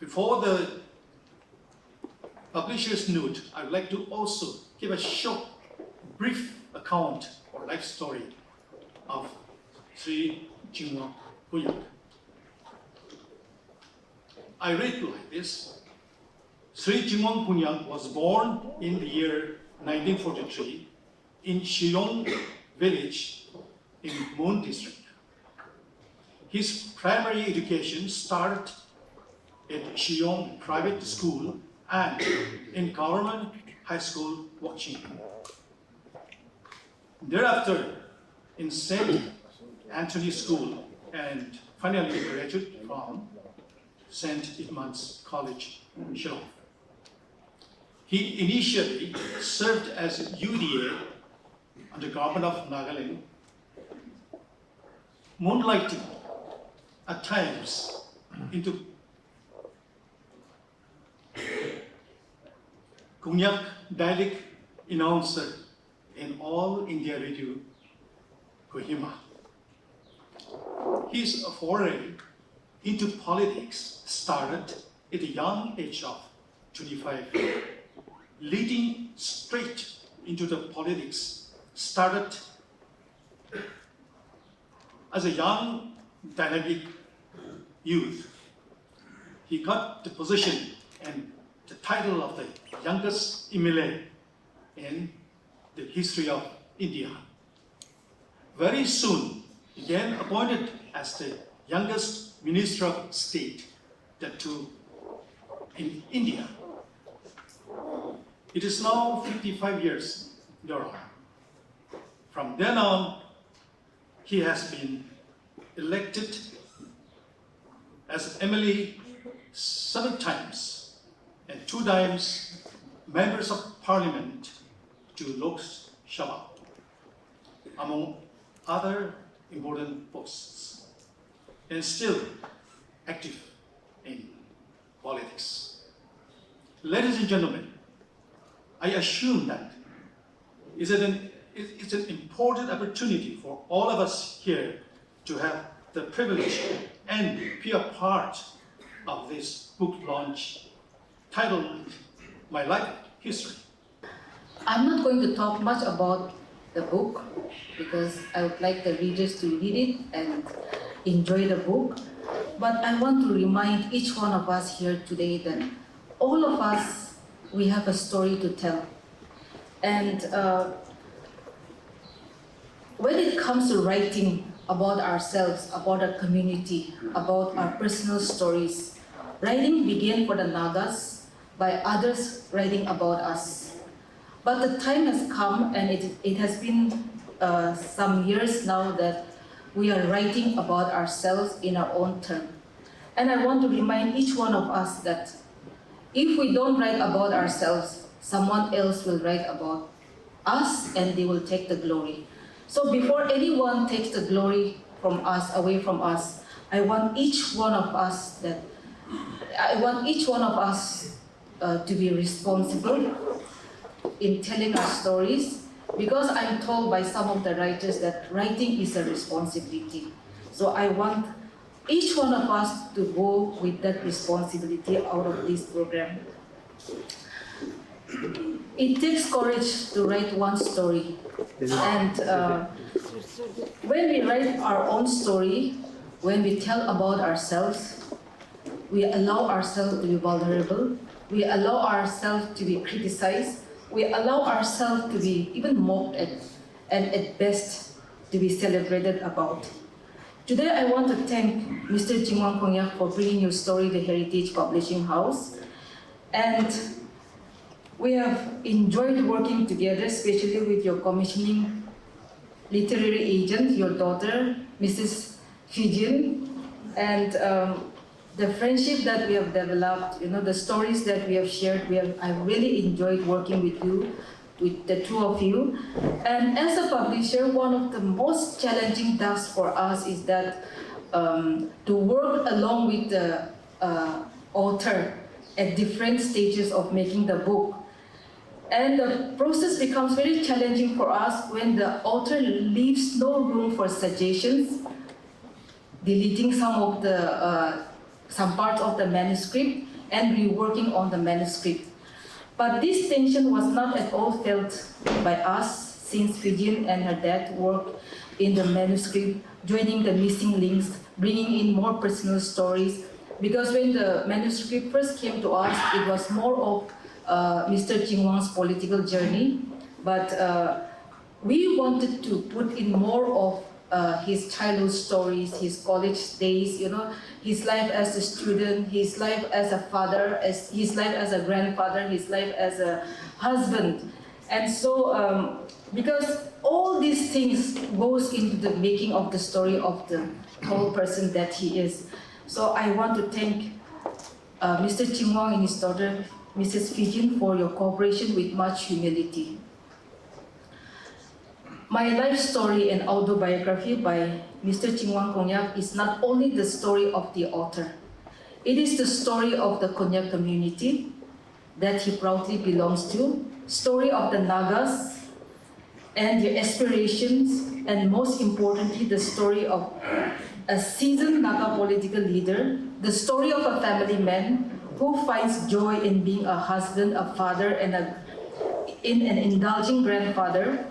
Before the publisher's note, I would like to also give a short, brief account or life story of Sri Chingwang Konyak. I read like this. Sri Chingwang Konyak was born in the year 1943 in Shiyong village in Mon district. His primary education started at Shiyong private school and in government high school, Watching. Thereafter, in St. Anthony School, and finally graduated from St. Edmund's College, Shillong. He initially served as UDA under government of Nagaland, moonlighting at times into Konyak dialect announcer in All India Radio, Kohima. His foray into politics started at a young age of 25. Leading straight into the politics started as a young, dynamic youth. He got the position and the title of the youngest MLA in the history of India. Very soon, he again appointed as the youngest Minister of State, that too in India. It is now 55 years later. From then on, he has been elected as MLA 7 times and 2 times members of parliament to Lok Sabha, among other important posts, and still active in politics. Ladies and gentlemen, I assume that it's an important opportunity for all of us here to have the privilege and be a part of this book launch titled My Life History. I'm not going to talk much about the book because I would like the readers to read it and enjoy the book. But I want to remind each one of us here today that all of us, we have a story to tell. And when it comes to writing about ourselves, about our community, about our personal stories, writing began for the Nagas by others writing about us. But the time has come, and it has been some years now that we are writing about ourselves in our own turn. And I want to remind each one of us that if we don't write about ourselves, someone else will write about us and they will take the glory. So before anyone takes the glory from us, away from us, I want each one of us to be responsible in telling our stories, because I'm told by some of the writers that writing is a responsibility. So I want each one of us to go with that responsibility out of this program. It takes courage to write one story. And when we write our own story, when we tell about ourselves, we allow ourselves to be vulnerable, we allow ourselves to be criticized, we allow ourselves to be even mocked at, and at best to be celebrated about. Today I want to thank Mr. Chingwang Konyak for bringing your story to Heritage Publishing House. And we have enjoyed working together, especially with your commissioning literary agent, your daughter, Mrs. Fijian, and the friendship that we have developed, the stories that we have shared, I really enjoyed working with you, with the two of you. And as a publisher, one of the most challenging tasks for us is that to work along with the author at different stages of making the book. And the process becomes very challenging for us when the author leaves no room for suggestions, deleting some parts of the manuscript, and reworking on the manuscript. But this tension was not at all felt by us, since Fijian and her dad worked in the manuscript, joining the missing links, bringing in more personal stories. Because when the manuscript first came to us, it was more of Mr. Chingwang's political journey, but we wanted to put in more of his childhood stories, his college days, his life as a student, his life as a father, his life as a grandfather, his life as a husband. And so, because all these things goes into the making of the story of the whole person that he is. So I want to thank Mr. Chingwang and his daughter, Mrs. Fijian, for your cooperation with much humility. My life story and autobiography by Mr. Chingwang Konyak is not only the story of the author. It is the story of the Konyak community that he proudly belongs to, story of the Nagas and their aspirations, and most importantly, the story of a seasoned Naga political leader, the story of a family man who finds joy in being a husband, a father, and in an indulging grandfather.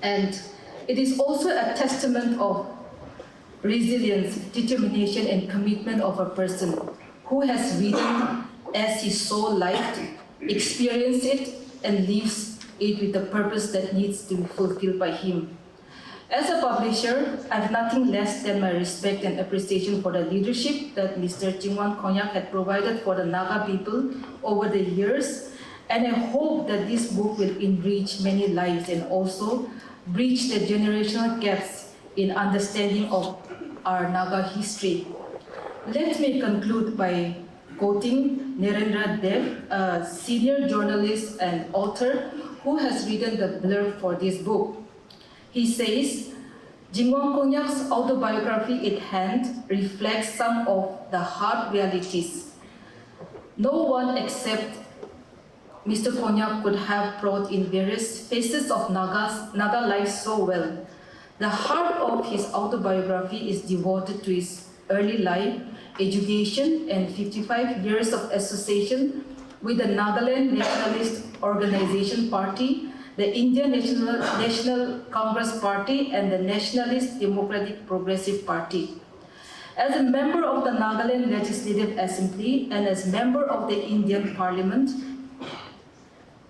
And it is also a testament of resilience, determination, and commitment of a person who has written as his soul life, experienced it, and lives it with the purpose that needs to be fulfilled by him. As a publisher, I have nothing less than my respect and appreciation for the leadership that Mr. Chingwang Konyak had provided for the Naga people over the years, and I hope that this book will enrich many lives and also bridge the generational gaps in understanding of our Naga history. Let me conclude by quoting Narendra Dev, a senior journalist and author who has written the blurb for this book. He says, Chingwang Konyak's autobiography at hand reflects some of the hard realities. No one except Mr. Konyak could have brought in various phases of Naga life so well. The heart of his autobiography is devoted to his early life, education, and 55 years of association with the Nagaland Nationalist Organization Party, the Indian National Congress Party, and the Nationalist Democratic Progressive Party. As a member of the Nagaland Legislative Assembly and as member of the Indian Parliament,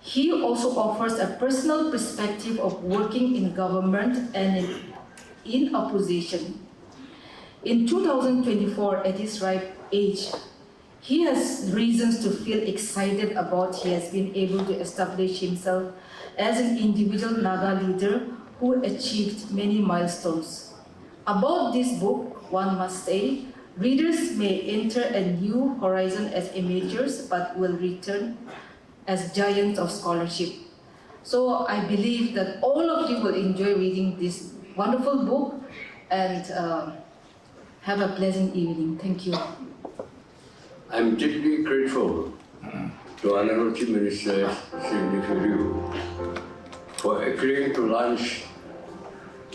he also offers a personal perspective of working in government and in opposition. In 2024, at his ripe age, he has reasons to feel excited about he has been able to establish himself as an individual Naga leader who achieved many milestones. About this book, one must say, readers may enter a new horizon as amateurs but will return as giants of scholarship. So I believe that all of you will enjoy reading this wonderful book and have a pleasant evening. Thank you. I'm deeply grateful to Honorable Chief Minister Neiphiu Rio for agreeing to launch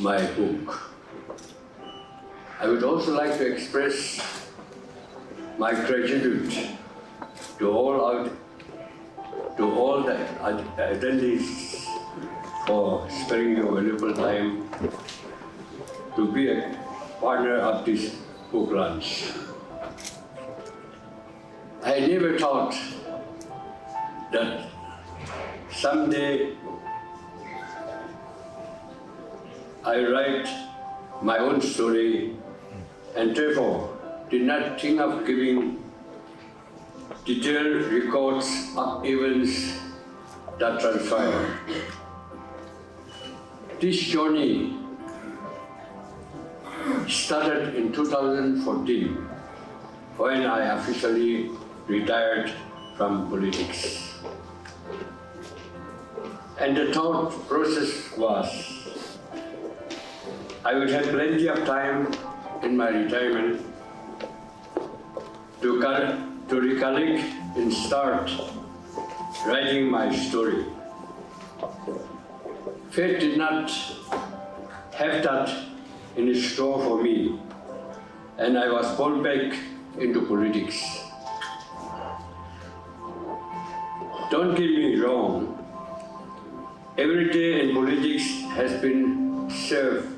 my book. I would also like to express my gratitude to all the attendees for sparing your valuable time to be a partner of this book launch. I never thought that someday I write my own story, and therefore did not think of giving detailed records of events that transpired. This journey started in 2014 when I officially retired from politics. And the thought process was, I would have plenty of time in my retirement to recollect and start writing my story. Fate did not have that in store for me, and I was pulled back into politics. Don't get me wrong. Every day in politics has been served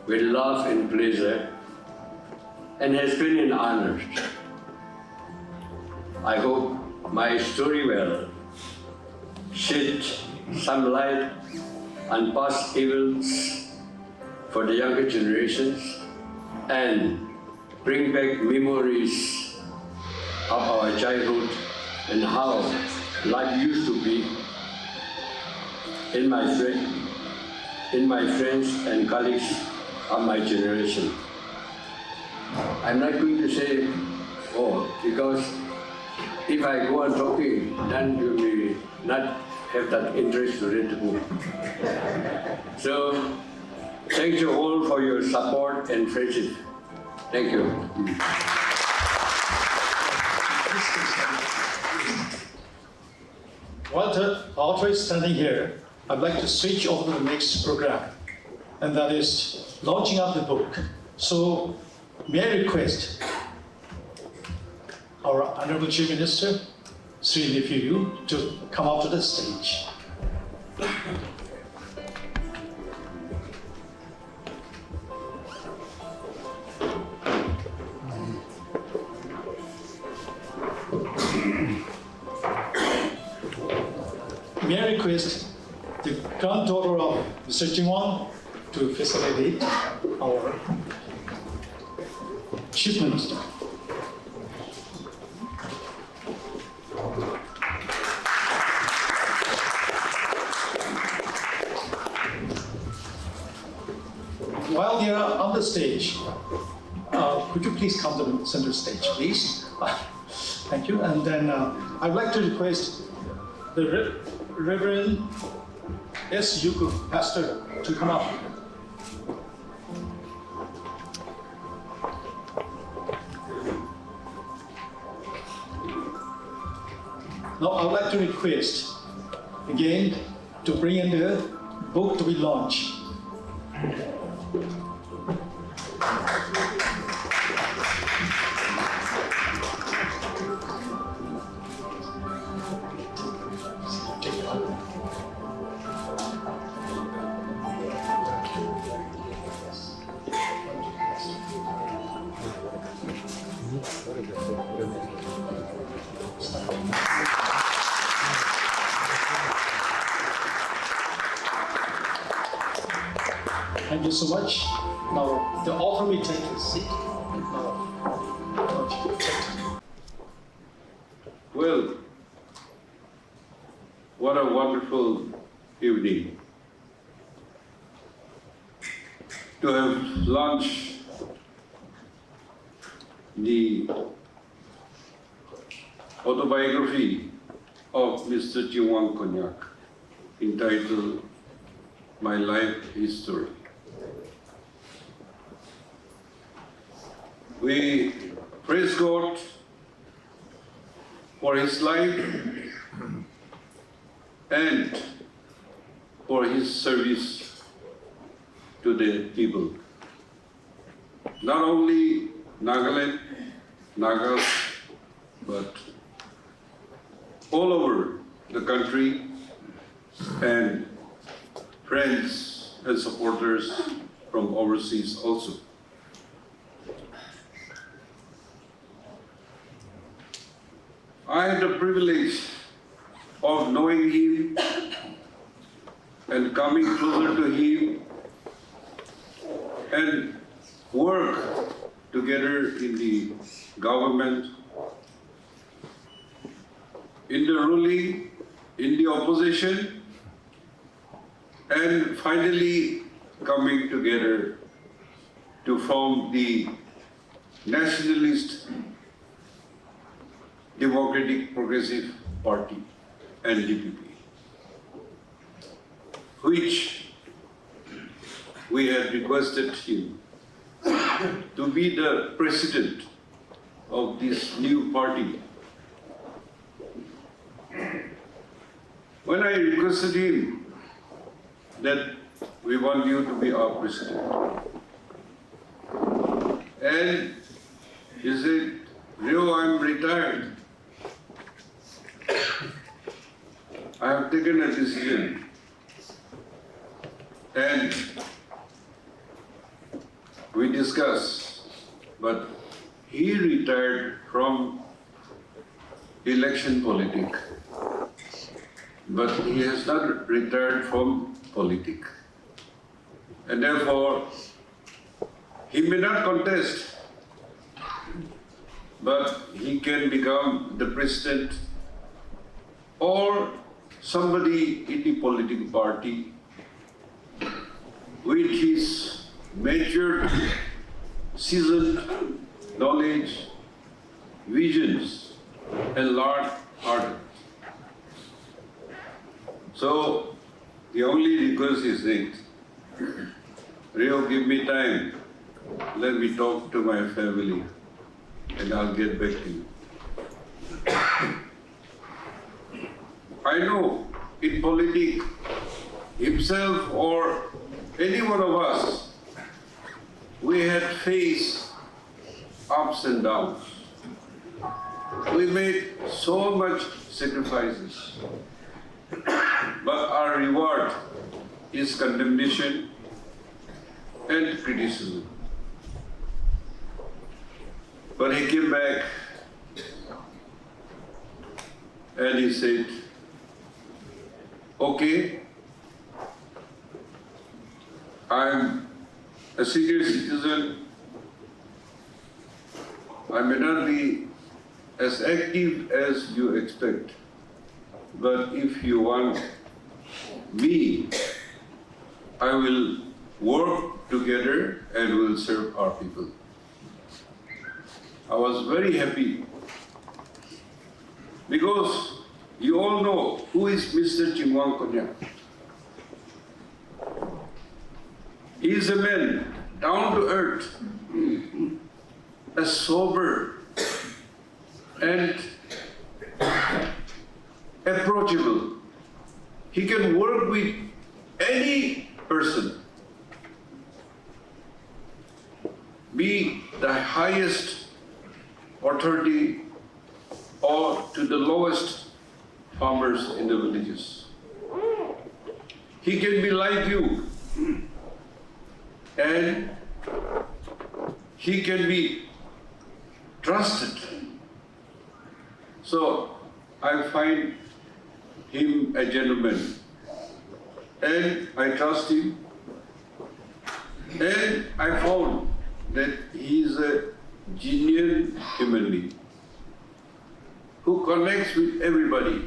with love and pleasure and has been an honor. I hope my story will shed some light on past evils for the younger generations and bring back memories of our childhood and how life used to be in my friends and colleagues of my generation. I'm not going to say all because if I go on talking, then you may not have that interest to read the book. So, thank you all for your support and friendship. Thank you. While the author is standing here, I'd like to switch over to the next program, and that is launching of the book. So, may I request our Honorable Chief Minister, Sri Neiphiu Rio, to come up to the stage. May I request the granddaughter of Mr. Chingwang to facilitate our Chief Minister. While they are on the stage, could you please come to the center stage, please? Thank you. And then I'd like to request the Reverend S. Yuku, Pastor, to come up. Now, I would like to request again to bring in the book to be launched. Thank you so much. Now, the author may take his seat. Well, what a wonderful evening to have launched the autobiography of Mr. Chingwang Konyak entitled My Life History. We praise God for his life and for his service to the people. Not only Nagaland, Nagas, but all over the country, and friends and supporters from overseas also. I had the privilege of knowing him and coming closer to him and work together in the government, in the ruling, in the opposition, and finally coming together to form the Nationalist Democratic Progressive Party, NDPP, which we had requested him to be the president of this new party. When I requested him that we want you to be our president, and he said, Rio, I'm retired. taken a decision and we discussed, but he retired from election politics, but he has not retired from politics. And therefore, he may not contest, but he can become the president or somebody in the political party with his matured, seasoned knowledge, visions, and large heart. So the only request is that, Rio, give me time. Let me talk to my family and I'll get back to you. I know in politics, himself or any one of us, we had faced ups and downs. We made so much sacrifices, but our reward is condemnation and criticism. But he came back and he said, okay, I'm a senior citizen. I may not be as active as you expect, but if you want me, I will work together and will serve our people. I was very happy because you all know who is Mr. Chingwang Konyak. He is a man down to earth, a sober and approachable. He can work with any person, be the highest authority or to the lowest farmers in the villages. He can be like you, and he can be trusted. So I find him a gentleman, and I trust him, and I found that he is a genuine human being who connects with everybody.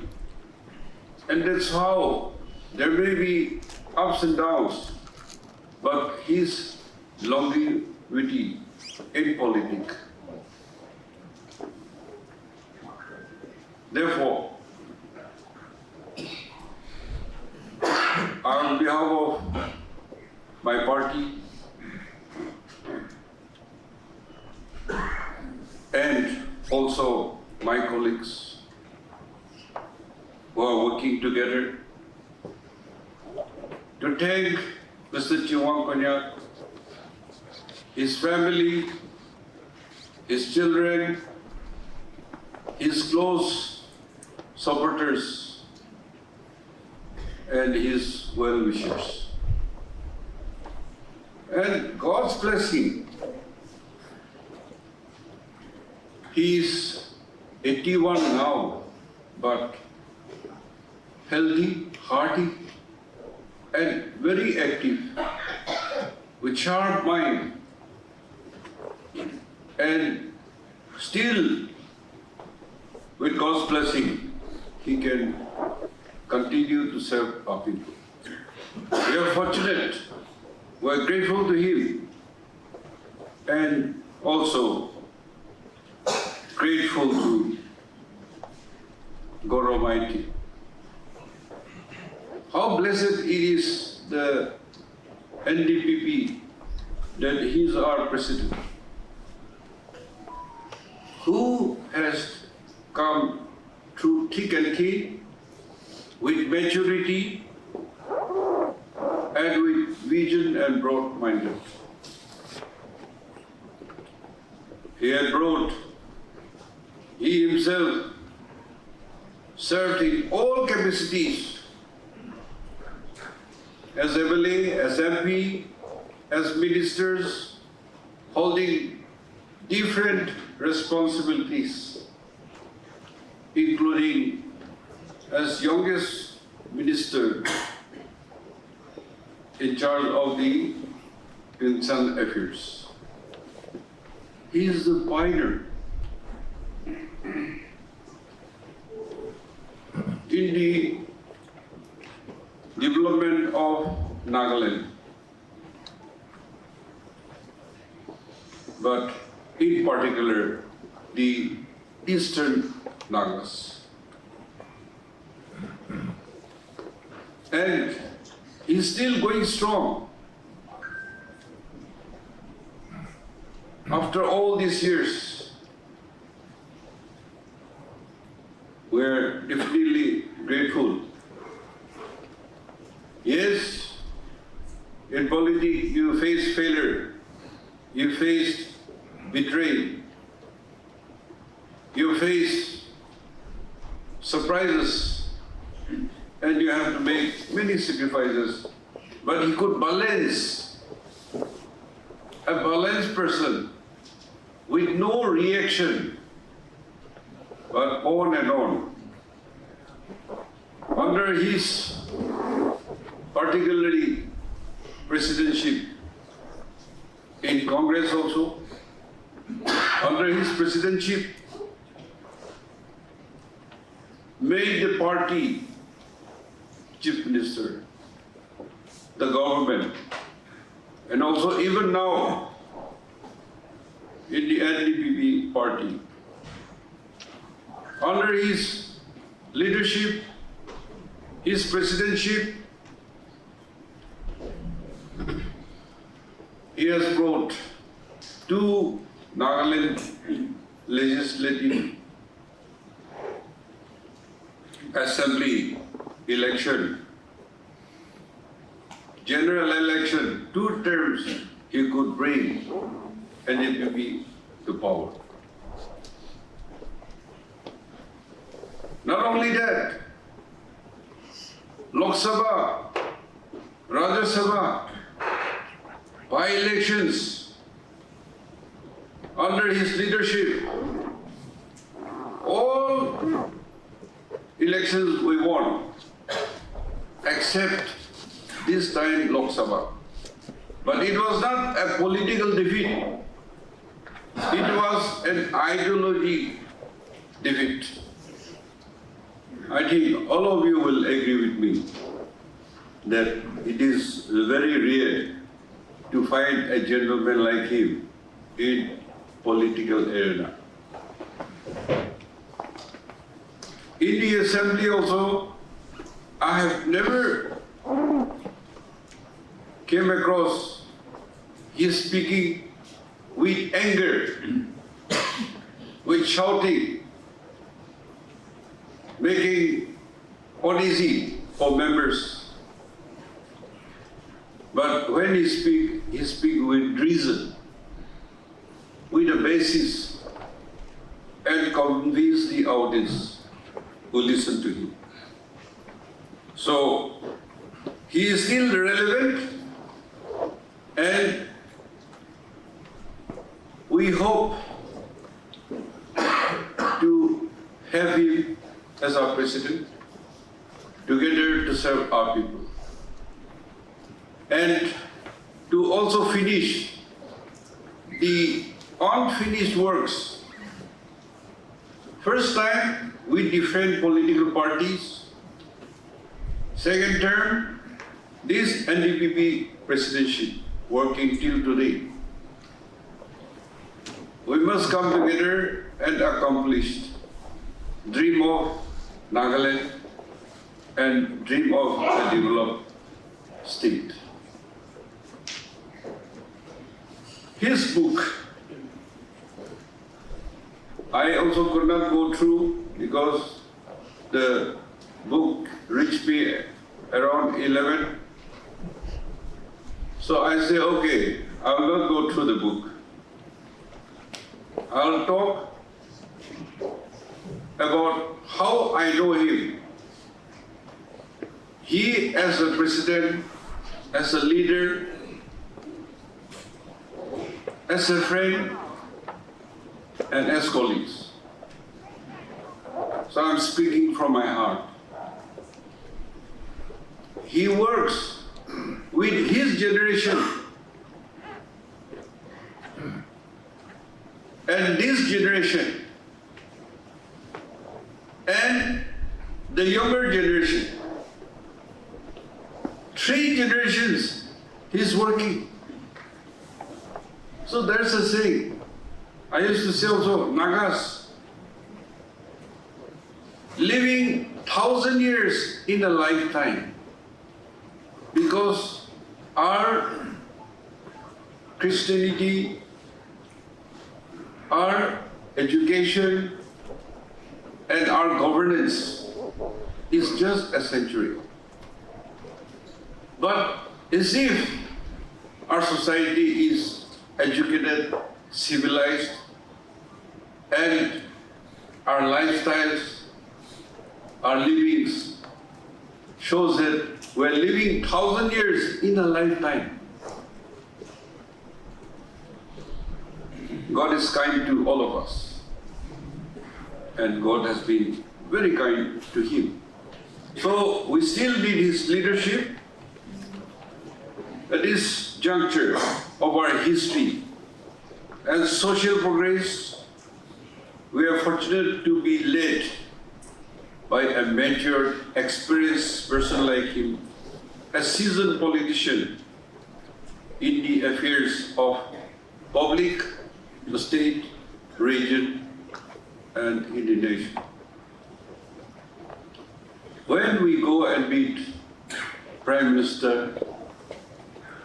And that's how there may be ups and downs, but his longevity in politics. Therefore, on behalf of my party and also my colleagues who are working together, to thank Mr. Chingwang Konyak, his family, his children, his close supporters, and his well-wishers. And God's blessing. He is 81 now, but healthy, hearty, and very active, with sharp mind, and still, with God's blessing, he can continue to serve our people. We are fortunate, we are grateful to him, and also grateful to God Almighty. How blessed it is the NDPP that he is our president, who has come through thick and thin with maturity and with vision and broad-minded. He himself served in all capacities as MLA, as MP, as ministers, holding different responsibilities, including as youngest minister in charge of the internal affairs. He is the pioneer in the development of Nagaland, but in particular the Eastern Nagas. And he's still going strong. After all these years, we're definitely grateful. Yes, in politics you face failure, you face betrayal, you face surprises, and you have to make many sacrifices. But he could balance, a balanced person with no reaction, but on and on. Under his particularly presidency in Congress also, under his presidency, made the party chief minister, the government, and also even now in the NDPP party. Under his leadership, his presidency, he has brought 2 Nagaland legislative assembly election, general election, 2 terms he could bring NDPP to power. Not only that, Lok Sabha, Rajya Sabha, by-elections under his leadership, all elections we won, except this time Lok Sabha. But it was not a political defeat. It was an ideology defeat. I think all of you will agree with me that it is very rare to find a gentleman like him in political arena. In the assembly also, I have never came across his speaking with anger, with shouting, making uneasy for members. But when he speak with reason, with a basis, and convince the audience who listen to him. So he is still relevant, and we hope to have him as our president, together to serve our people. And to also finish the unfinished works. First time with different political parties. Second term, this NDPP presidency working till today. We must come together and accomplish dream of Nagaland and dream of a developed state. His book, I also could not go through because the book reached me around 11. So I say, okay, I will not go through the book. I'll talk about how I know him. He, as a president, as a leader, as a friend, and as colleagues. So I'm speaking from my heart. He works with his generation and this generation and the younger generation. 3 generations he's working. So there's a saying. I used to say also, Nagas, living 1,000 years in a lifetime, because our Christianity, our education, and our governance is just a century. But as if our society is educated, civilized, and our lifestyles, our livings shows that we're living 1,000 years in a lifetime. God is kind to all of us, and God has been very kind to him. So we still need his leadership. At this juncture of our history and social progress, we are fortunate to be led by a mature, experienced person like him, a seasoned politician in the affairs of public, the state, region, and in the nation. When we go and meet Prime Minister,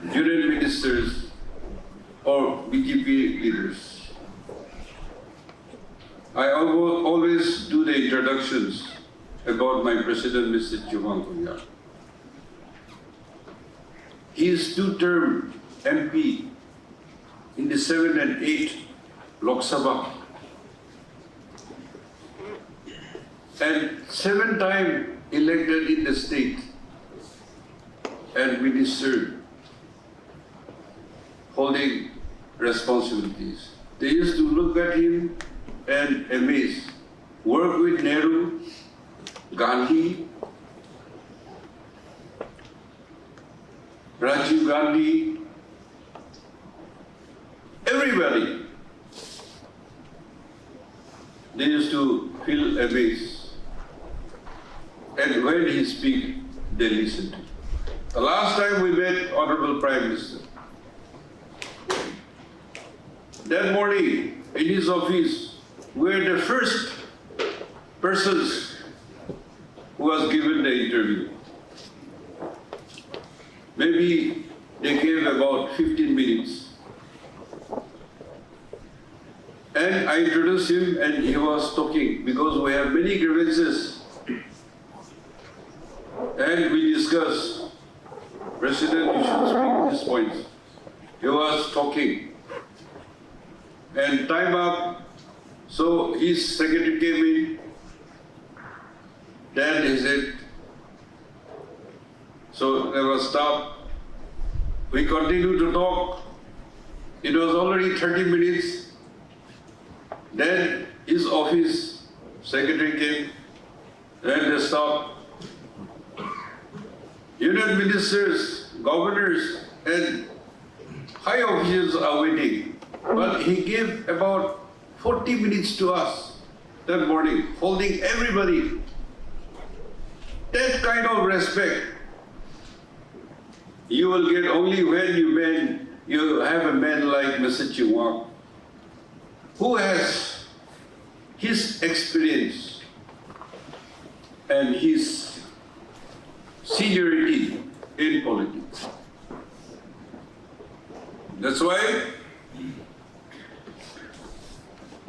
Union Ministers, or BJP leaders, I always do the introductions about my President, Mr. Chingwang Konyak. He is 2-term MP in the 7 and 8 Lok Sabha, and 7-time elected in the state and minister holding responsibilities. They used to look at him and amaze. Work with Nehru, Gandhi, Rajiv Gandhi, everybody. They used to feel amazed. And when he speaks, they listen to him. The last time we met Honorable Prime Minister, that morning in his office, we were the first persons who was given the interview. Maybe they gave about 15 minutes. And I introduced him and he was talking because we have many grievances. And we discussed, President, you should speak these points. He was talking. And time up, so his secretary came in. Then he said, so there was stop. We continued to talk. It was already 30 minutes. Then his office secretary came. Then they stopped. Union ministers, governors, and high officials are waiting. But he gave about 40 minutes to us that morning, holding everybody. That kind of respect you will get only when you have a man like Mr. Chingwang, who has his experience and his seniority in politics. That's why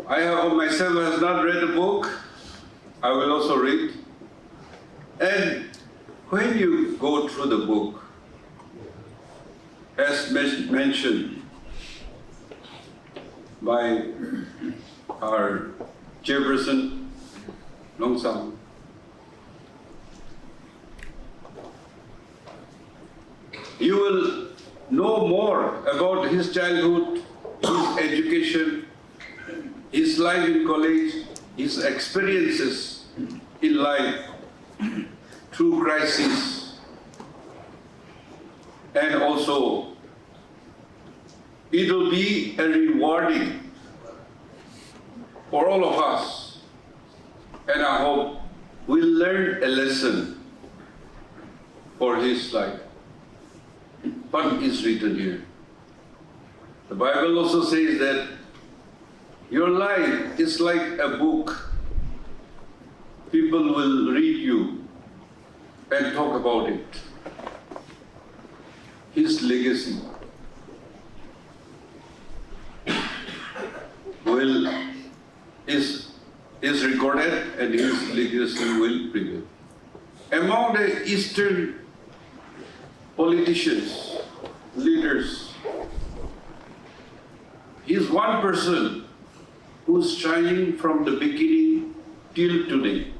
I have myself has not read the book. I will also read. And when you go through the book, as mentioned by our chairperson, Long Sam, you will know more about his childhood, his education, his life in college, his experiences in life through crisis, and also it will be a rewarding for all of us, and I hope we'll learn a lesson for his life. What is written here? The Bible also says that your life is like a book. People will read you and talk about it. His legacy is recorded and his legacy will prevail. Among the Eastern politicians, leaders, he is one person who's shining from the beginning till today.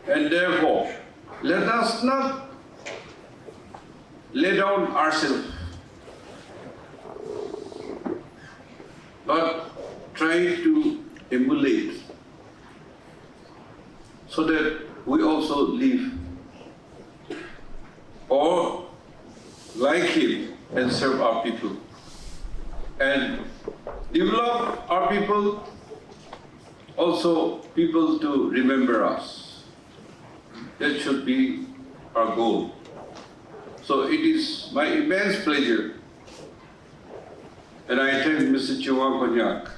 And therefore, let us not lay down ourselves, but try to emulate so that we also live or like him and serve our people and develop our people, also people to remember us. That should be our goal. So it is my immense pleasure, and I thank Mr. Chingwang Konyak,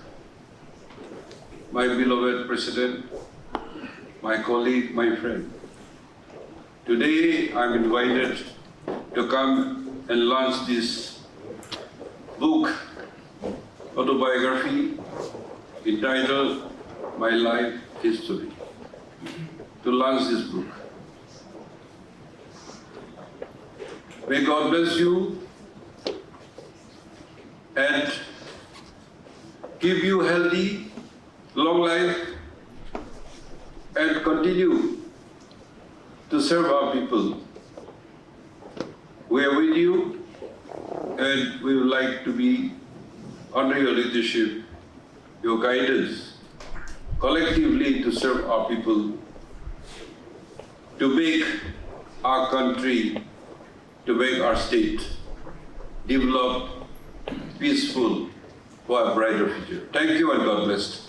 my beloved president, my colleague, my friend. Today I'm invited to come and launch this book, autobiography, entitled My Life History, to launch this book. May God bless you and give you healthy, long life, and continue to serve our people. We are with you, and we would like to be under your leadership, your guidance, collectively to serve our people, to make our country, to make our state develop, peaceful, for a brighter future. Thank you and God bless.